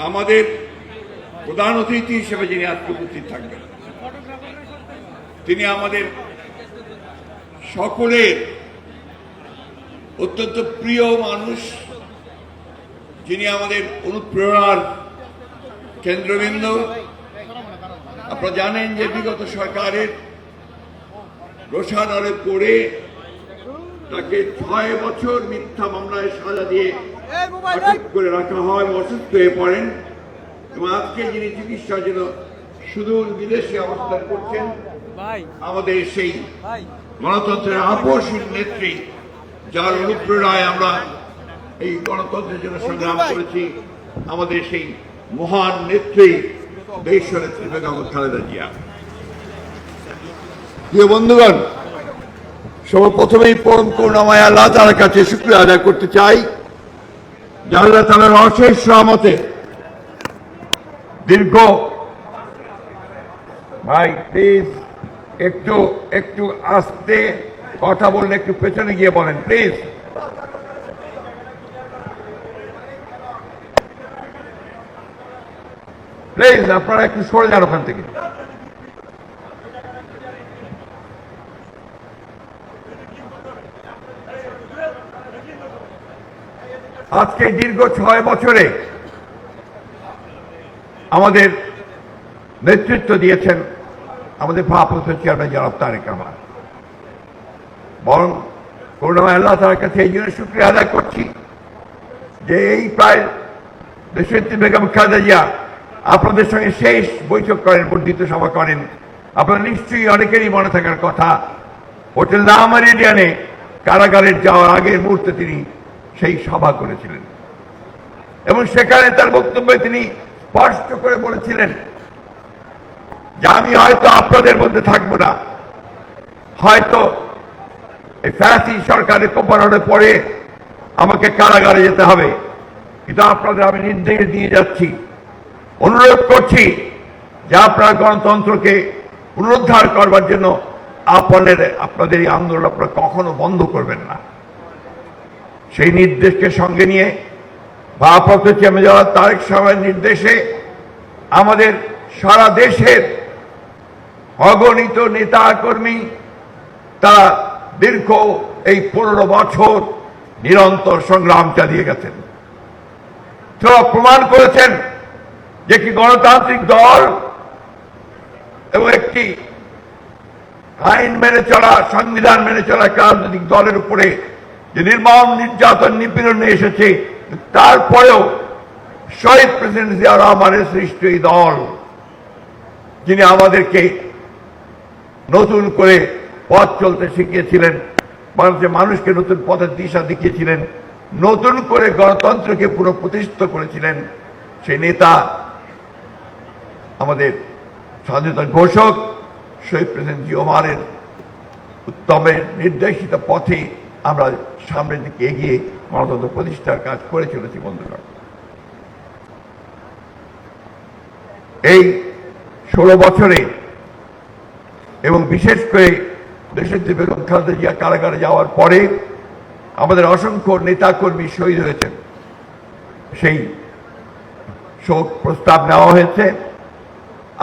আমাদের প্রধান অতিথি হিসেবে যিনি আজকে উপস্থিত থাকবেন, তিনি আমাদের সকলের অত্যন্ত প্রিয় মানুষ, যিনি আমাদের অনুপ্রেরণার কেন্দ্রবিন্দু। আপনারা জানেন যে বিগত সরকারের রোষানলে পড়ে তাকে 6 বছর মিথ্যা মামলায় সাজা দিয়ে আটক করে রাখা হয়, অসুস্থ হয়ে পড়েন এবং আজকে যিনি চিকিৎসার জন্য সুদূর বিদেশে অবস্থান করছেন, আমাদের সেই গণতন্ত্রের আপসহীন নেত্রী, যার অনুপ্রেরণায় আমরা এই গণতন্ত্রের জন্য সংগ্রাম করেছি, আমাদের সেই মহান নেত্রী দেশনেত্রী বেগম খালেদা জিয়া। প্রিয় বন্ধুগণ, সর্বপ্রথমেই পরম করুণাময় আল্লাহ তাআলার কাছে শুকরিয়া আদায় করতে চাই, যে আল্লাহ তাআলার অশেষ রহমতে দীর্ঘ ভাই প্লিজ একটু আস্তে কথা বললে একটু পেছনে গিয়ে বলেন প্লিজ। প্লিজ আপনারা একটু সরে যান ওখান থেকে। আজকে দীর্ঘ 6 বছরে আমাদের নেতৃত্ব দিয়েছেন আমাদের ভারপ্রাপ্ত চেয়ারম্যান জনাব তারেক রহমান। বরং করুণাময় আল্লাহ তাআলার কাছে এই জন্য শুকরিয়া আদায় করছি যে এই প্রায় দেশনেত্রী বেগম খালেদা জিয়া আপনাদের সঙ্গে শেষ বৈঠক করেন, বর্ধিত সভা করেন। আপনার নিশ্চয়ই অনেকেরই মনে থাকার কথা, হোটেল দ্য মেরিডিয়ানে কারাগারের যাওয়ার আগের মুহূর্তে তিনি সেই সভা করেছিলেন এবং সেখানে তার বক্তব্যে তিনি স্পষ্ট করে বলেছিলেন যে আমি হয়তো আপনাদের মধ্যে থাকবো না, হয়তো এই ফ্যাসিস্ট সরকারের কোপানোর পরে আমাকে কারাগারে যেতে হবে, কিন্তু আপনাদের আমি নির্দেশ দিয়ে যাচ্ছি, অনুরোধ করছি যে আপনারা গণতন্ত্রকে পুনরুদ্ধার করবার জন্য আপনাদের এই আন্দোলন আপনারা কখনো বন্ধ করবেন না। সেই নির্দেশকে সঙ্গে নিয়ে ভারপ্রাপ্ত চেয়ারম্যান জনাব তারেক রহমানের নির্দেশে আমাদের সারা দেশের অগণিত নেতা কর্মী তারা দীর্ঘ এই 15 বছর নিরন্তর সংগ্রাম চালিয়ে গেছেন। তারা প্রমাণ করেছেন যে একটি গণতান্ত্রিক দল এবং একটি আইন মেনে চলা, সংবিধান মেনে চলা রাজনৈতিক দলের উপরে যে নির্মম নির্যাতন নিপীড়ন এসেছে, তারপরেও শহীদ প্রেসিডেন্ট জিয়া রহমানের সৃষ্ট এই দল, যিনি আমাদেরকে নতুন করে পথ চলতে শিখিয়েছিলেন, বাংলাদেশের মানুষকে নতুন পথের দিশা দেখিয়েছিলেন, নতুন করে গণতন্ত্রকে পুনঃপ্রতিষ্ঠিত করেছিলেন, সেই নেতা আমাদের স্বাধীনতার ঘোষক শহীদ প্রেসিডেন্ট জিয়া রহমানের উত্তমের নির্দেশিত পথে আমরা সামনের দিকে এগিয়ে গণতন্ত্র প্রতিষ্ঠার কাজ করে চলেছি। বন্ধুগণ, এই 16 বছরে এবং বিশেষ করে দেশনেত্রী বেগম খালেদা জিয়া কারাগারে যাওয়ার পরে আমাদের অসংখ্য নেতাকর্মী শহীদ হয়েছেন। সেই শোক প্রস্তাব নেওয়া হয়েছে,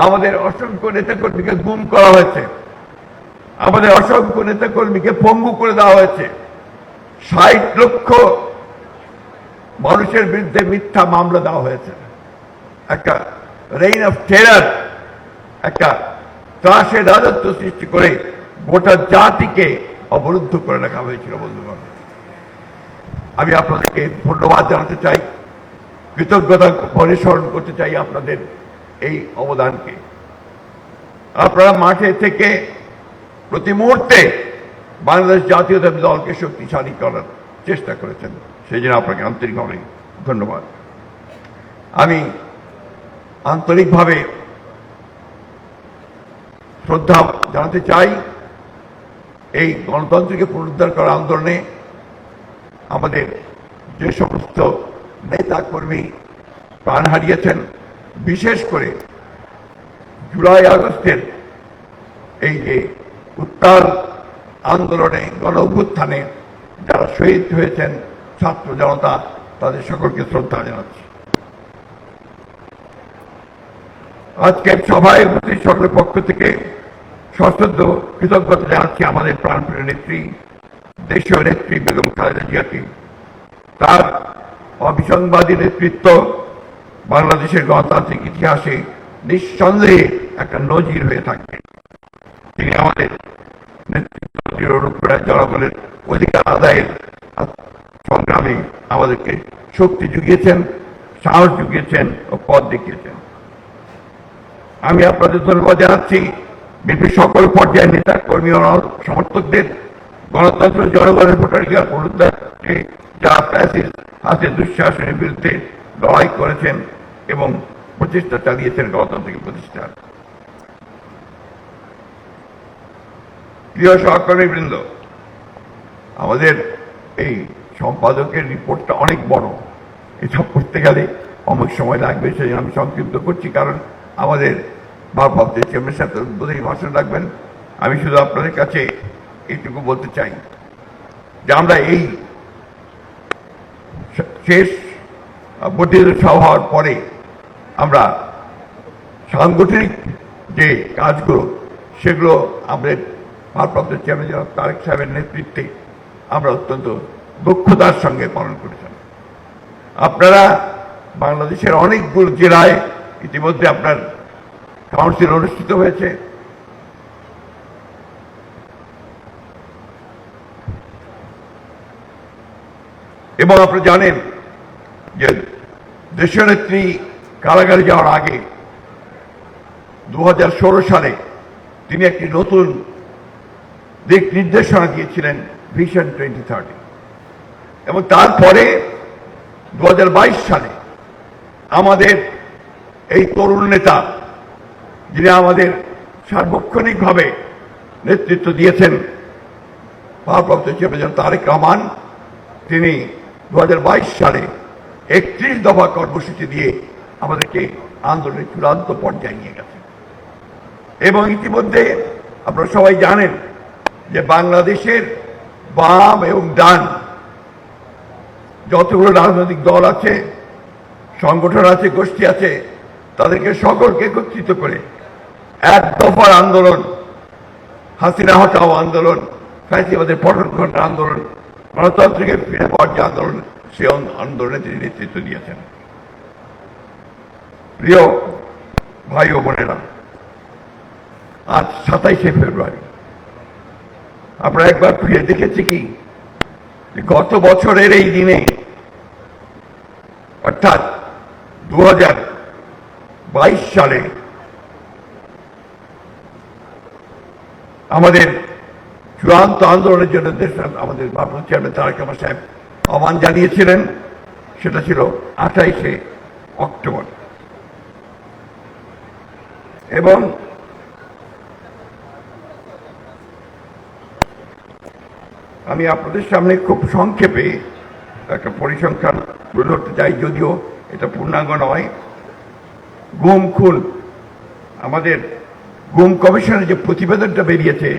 আমাদের অসংখ্য নেতাকর্মীকে গুম করা হয়েছে, আমাদের অসংখ্য নেতাকর্মীকে পঙ্গু করে দেওয়া হয়েছে, 60 লক্ষ মানুষের বিরুদ্ধে মিথ্যা মামলা দেওয়া হয়েছে। একটা রেইন অফ টেরার, একটা ত্রাসের রাজত্ব সৃষ্টি করে গোটা জাতিকে অবরুদ্ধ করে রাখা হয়েছিল। বন্ধুগণ, আমি আপনাদেরকে ধন্যবাদ জানাতে চাই, কৃতজ্ঞতা পরিস্মরণ করতে চাই আপনাদের এই অবদানকে। আপনারা মাঠে থেকে প্রতি মুহূর্তে বাংলাদেশ জাতীয়তাবাদী দলকে শক্তিশালী করার চেষ্টা করেছেন, সেই জন্য আপনাকে আন্তরিকভাবে ধন্যবাদ। আমি আন্তরিকভাবে শ্রদ্ধা জানাতে চাই এই গণতন্ত্রকে পুনরুদ্ধার করার আন্দোলনে আমাদের যে সমস্ত নেতা কর্মী প্রাণ হারিয়েছেন, বিশেষ করে জুলাই আগস্টের এই যে উত্তাল আন্দোলনে, গণ অভ্যুত্থানে যারা শহীদ হয়েছেন, ছাত্র জনতা, তাদের সকলকে শ্রদ্ধা জানাচ্ছি। আজকের সভায় উপস্থিত সকলের পক্ষ থেকে সশ্রদ্ধ কৃতজ্ঞতা জানাচ্ছি আমাদের প্রাণপ্রিয় নেত্রী, দেশীয় নেত্রী বেগম খালেদা জিয়াকে। তার অবিসংবাদী নেতৃত্ব বাংলাদেশের গণতান্ত্রিক ইতিহাসে নিঃসন্দেহে একটা নজির হয়ে থাকবে। তিনি আমাদের নেতৃত্ব জনগণের অধিকার আদায়ের সংগ্রামে আমাদেরকে শক্তি জুগিয়েছেন, সাহস জুগিয়েছেন ও পথ দেখিয়েছেন। আমি আপনাদের ধন্যবাদ জানাচ্ছি বিএনপির সকল পর্যায়ের নেতা কর্মী ও সমর্থকদের। গণতন্ত্র জনগণের ভোটাধিকার পুনরুদ্ধারে যারা ফ্যাসিস্ট হাতে দুঃশাসনের বিরুদ্ধে লড়াই করেছেন এবং প্রচেষ্টা চালিয়েছেন গণতন্ত্রকে প্রতিষ্ঠার। প্রিয় সহকর্মীবৃন্দ, আমাদের এই সম্পাদকের রিপোর্টটা অনেক বড়, এসব করতে গেলে অনেক সময় লাগবে, সেই আমি সংক্ষিপ্ত করছি, কারণ আমাদের ভারপ্রাপ্ত চেয়ারম্যান সাহেব বোধহয় ভাষণ রাখবেন। আমি শুধু আপনাদের কাছে এইটুকু বলতে চাই যে আমরা এই শেষ বর্ধিত সভা হওয়ার পরে আমরা সাংগঠনিক যে কাজগুলো সেগুলো আমাদের ভারপ্রাপ্ত চেয়ারম্যান জনাব তারেক সাহেবের নেতৃত্বে আমরা অত্যন্ত দক্ষতার সঙ্গে পালন করেছেন। আপনারা বাংলাদেশের অনেকগুলো জেলায় ইতিমধ্যে আপনার কাউন্সিল অনুষ্ঠিত হয়েছে। এবং আপনারা জানেন যে দেশীয় নেত্রী কারাগারে যাওয়ার আগে 2016 সালে তিনি একটি নতুন দিক নির্দেশনা দিয়েছিলেন, ভিশন 2030, এবং তারপরে 2022 সালে আমাদের এই তরুণ নেতা, যিনি আমাদের সার্বক্ষণিকভাবে নেতৃত্ব দিয়েছেন, ভারপ্রাপ্ত চেয়ারম্যান তারেক রহমান, তিনি 2022 সালে 31 দফা কর্মসূচি দিয়ে আমাদেরকে আন্দোলনের চূড়ান্ত পর্যায়ে নিয়ে গেছেন। এবং ইতিমধ্যে আপনারা সবাই জানেন যে বাংলাদেশের বাম এবং ডান যতগুলো রাজনৈতিক দল আছে, সংগঠন আছে, গোষ্ঠী আছে, তাদেরকে সকলকে একত্রিত করে এক দফার আন্দোলন, হাসিনা হটাও আন্দোলন, ফ্যাসিবাদের পতন ঘটার আন্দোলন, গণতন্ত্রকে ফিরে পাওয়ার যে আন্দোলন, সেই আন্দোলনে তিনি নেতৃত্ব দিয়েছেন। প্রিয় ভাই ও বোনেরা, আজ 27শে ফেব্রুয়ারি আমরা একবার ফিরে দেখেছি কি গত বছরের এই দিনে, অর্থাৎ 2022 সালে আমাদের চূড়ান্ত আন্দোলনের জন্য আমাদের ভারপ্রাপ্ত চেয়ারম্যান তারেক রহমান সাহেব আহ্বান জানিয়েছিলেন। সেটা ছিল 28শে অক্টোবর। এবং আমি আপনাদের সামনে খুব সংক্ষেপে একটা পরিসংখ্যান তুলে ধরতে চাই, যদিও এটা পূর্ণাঙ্গ নয়। গুম খুন, আমাদের গুম কমিশনের যে প্রতিবেদনটা বেরিয়েছে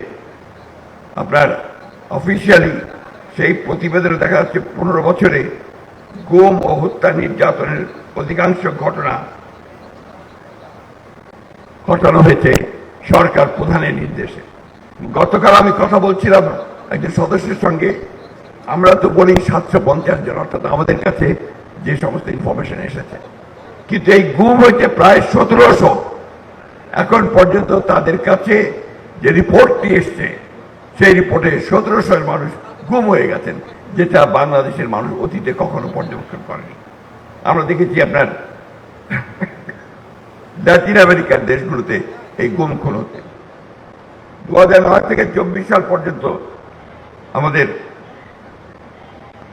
আপনার অফিসিয়ালি, সেই প্রতিবেদনে দেখা যাচ্ছে 15 বছরে গুম ও হত্যা নির্যাতনের অধিকাংশ ঘটনা ঘটানো হয়েছে সরকার প্রধানের নির্দেশে। গতকাল আমি কথা বলছিলাম একজন সদস্যের সঙ্গে, আমরা তো বলি 750 জন, অর্থাৎ আমাদের কাছে যে সমস্ত ইনফরমেশন এসেছে, কিন্তু এই গুম হয়েছে প্রায় 1700। এখন পর্যন্ত তাদের কাছে যে রিপোর্টটি এসছে, সেই রিপোর্টে 1700 মানুষ গুম হয়ে গেছেন, যেটা বাংলাদেশের মানুষ অতীতে কখনো পর্যবেক্ষণ করেনি। আমরা দেখেছি আপনার লাতিন আমেরিকার দেশগুলোতে এই গুম খুন হতে। 2009 থেকে 24 সাল পর্যন্ত আমাদের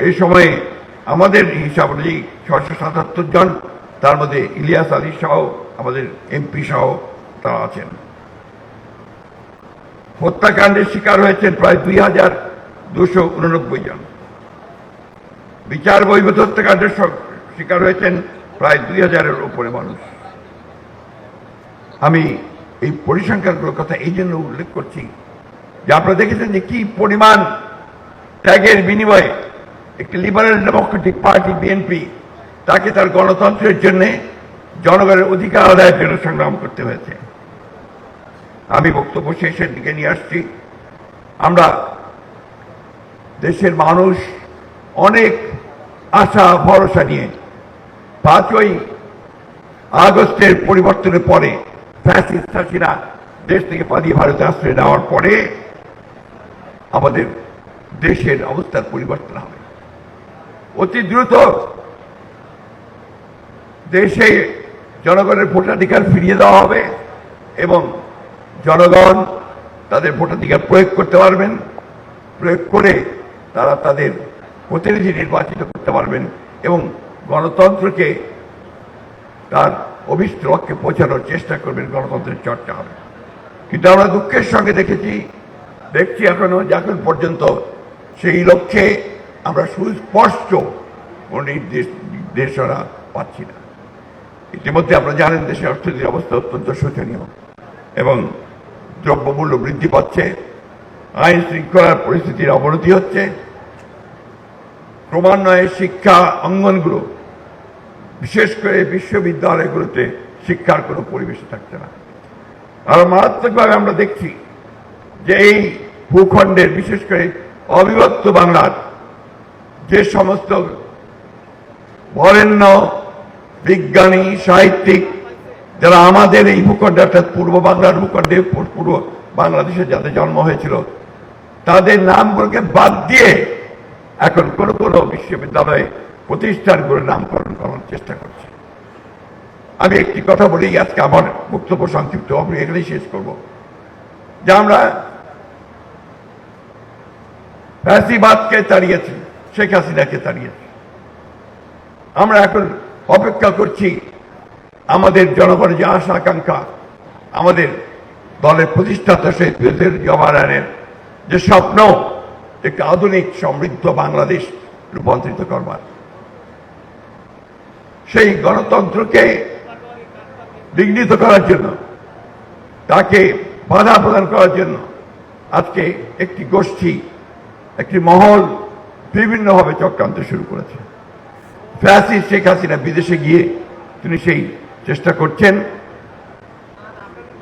এই সময়ে আমাদের হিসাব অনুযায়ী 677 জন, তার মধ্যে ইলিয়াস আলী সহ আমাদের এমপি সহ তারা আছেন। হত্যাকাণ্ডের শিকার হয়েছেন প্রায় 2289 জন। বিচার বহির্ভূত হত্যাকাণ্ডের শিকার হয়েছেন প্রায় 2000-এর উপরে মানুষ। আমি এই পরিসংখ্যানগুলোর কথা এই জন্য উল্লেখ করছি যে আপনারা দেখেছেন যে কি পরিমাণ ত্যাগের বিনিময়ে একটি লিবারেল ডেমোক্রেটিক পার্টি বিএনপি, তাকে তার গণতন্ত্রের জন্য জনগণের অধিকার আদায়ের জন্য সংগ্রাম করতে হয়েছে। আমি বক্তব্য শেষের দিকে নিয়ে আসছি। আমরা দেশের মানুষ অনেক আশা ভরসা নিয়ে 5ই আগস্টের পরিবর্তনের পরে ফ্যাসিস্ট হাসিনা দেশ থেকে পালিয়ে ভারতে আশ্রয় নেওয়ার পরে আমাদের দেশের অবস্থার পরিবর্তন হবে। অতি দ্রুত দেশে জনগণের ভোটাধিকার ফিরিয়ে দেওয়া হবে এবং জনগণ তাদের ভোটাধিকার প্রয়োগ করতে পারবেন। প্রয়োগ করে তারা তাদের প্রতিনিধি নির্বাচিত করতে পারবেন এবং গণতন্ত্রকে তার অভিষ্ট লক্ষ্যে পৌঁছানোর চেষ্টা করবেন। গণতন্ত্রের চর্চা হবে। কিন্তু আমরা দুঃখের সঙ্গে দেখছি এখনো যে এখন পর্যন্ত সেই লক্ষ্যে আমরা সুস্পষ্ট কোনো নির্দেশনা পাচ্ছি না। ইতিমধ্যে আপনারা জানেন দেশের অর্থনীতির অবস্থা অত্যন্ত শোচনীয় এবং দ্রব্যমূল্য বৃদ্ধি পাচ্ছে, আইন শৃঙ্খলার পরিস্থিতির অবনতি হচ্ছে, ক্রমান্বয়ে শিক্ষা অঙ্গনগুলো বিশেষ করে বিশ্ববিদ্যালয়গুলোতে শিক্ষার কোনো পরিবেশে থাকছে না। আর মারাত্মকভাবে আমরা দেখছি যে এই ভূখণ্ডের বিশেষ করে অবিভক্ত বাংলার যে সমস্ত বরেণ্য বিজ্ঞানী সাহিত্যিক যারা আমাদের এই ভূখণ্ডে অর্থাৎ পূর্ব বাংলার ভূখণ্ডে পূর্ব বাংলাদেশে যাদের জন্ম হয়েছিল তাদের নামগুলোকে বাদ দিয়ে এখন কোন কোন বিশ্ববিদ্যালয়ে প্রতিষ্ঠানগুলোর নামকরণ করার চেষ্টা করছে। আমি একটি কথা বলেই আজকে আমার বক্তব্য সংক্ষিপ্ত আমি এখানেই শেষ করব যে আমরা ফ্যাসিবাদকে তাড়িয়েছি, শেখ হাসিনাকে তাড়িয়েছি। আমরা এখন অপেক্ষা করছি আমাদের জনগণের যে আশা আকাঙ্ক্ষা, আমাদের দলের প্রতিষ্ঠাতা শহীদ প্রেসিডেন্ট জওয়াহরলালের যে স্বপ্ন একটি আধুনিক সমৃদ্ধ বাংলাদেশ রূপান্তরিত করবার, সেই গণতন্ত্রকে বিঘ্নিত করার জন্য, তাকে বাধা প্রদান করার জন্য আজকে একটি গোষ্ঠী, একটি মহল বিভিন্নভাবে চক্রান্ত শুরু করেছে। ফ্যাসিস্ট শেখ হাসিনা বিদেশে গিয়ে তিনি সেই চেষ্টা করছেন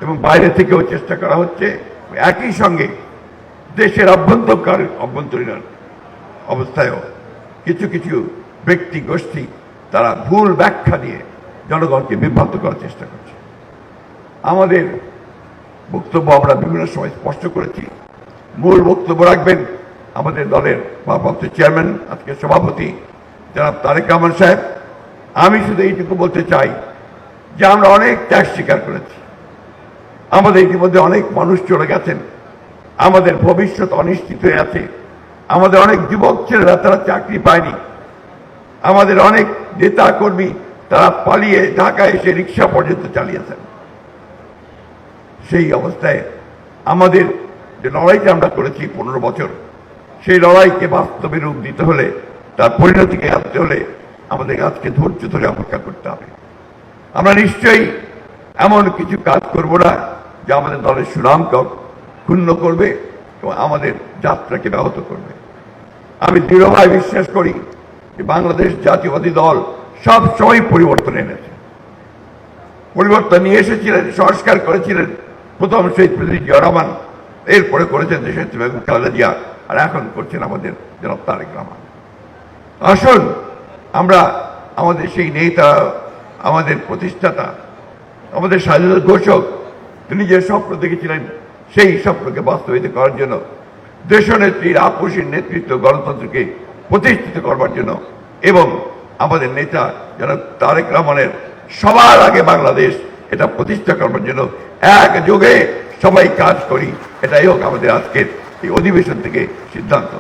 এবং বাইরে থেকেও চেষ্টা করা হচ্ছে। একই সঙ্গে দেশের অভ্যন্তরীণ অবস্থায়ও কিছু কিছু ব্যক্তি গোষ্ঠী তারা ভুল ব্যাখ্যা দিয়ে জনগণকে বিভ্রান্ত করার চেষ্টা করছে। আমাদের বক্তব্য আমরা বিভিন্ন সময় স্পষ্ট করেছি। মূল বক্তব্য রাখবেন আমাদের দলের ভারপ্রাপ্ত চেয়ারম্যান, আজকে সভাপতি জনাব তারেক রহমান সাহেব। আমি শুধু এইটুকু বলতে চাই যে আমরা অনেক ত্যাগ স্বীকার করেছি, আমাদের ইতিমধ্যে অনেক মানুষ চলে গেছেন, আমাদের ভবিষ্যৎ অনিশ্চিত হয়ে আছে, আমাদের অনেক যুবক ছেলেরা তারা চাকরি পায়নি, আমাদের অনেক নেতা কর্মী তারা পালিয়ে ঢাকায় এসে রিক্সা পর্যন্ত চালিয়েছেন। সেই অবস্থায় আমাদের যে লড়াইটা আমরা করেছি 15 বছর, সেই লড়াইকে বাস্তবে রূপ দিতে হলে, তার পরিণতিকে আনতে হলে আমাদের আজকে ধৈর্য ধরে অপেক্ষা করতে হবে। আমরা নিশ্চয়ই এমন কিছু কাজ করব না যা আমাদের দলের সুনামকে ক্ষুণ্ণ করবে এবং আমাদের যাত্রাকে ব্যাহত করবে। আমি দৃঢ়ভাবে বিশ্বাস করি যে বাংলাদেশ জাতীয়বাদী দল সব সময় পরিবর্তন এনেছে, পরিবর্তন নিয়ে এসেছিলেন, সংস্কার করেছিলেন প্রথম শহীদ প্রেসিডেন্ট জিয়া রহমান, এরপরে করেছেন দেশের বেগম খালেদা জিয়া, আর এখন করছেন আমাদের জনাব তারেক রহমান। আসুন আমরা আমাদের সেই নেতা, আমাদের প্রতিষ্ঠাতা, আমাদের স্বাধীনতা ঘোষক, তিনি যে স্বপ্ন দেখেছিলেন সেই স্বপ্নকে বাস্তবায়িত করার জন্য, দেশনেত্রীর আপোষের নেতৃত্ব গণতন্ত্রকে প্রতিষ্ঠিত করবার জন্য এবং আমাদের নেতা জনাব তারেক রহমানের সবার আগে বাংলাদেশ এটা প্রতিষ্ঠা করবার জন্য একযোগে সবাই কাজ করি, এটাই হোক আমাদের আজকের এই অধিবেশন থেকে সিদ্ধান্ত।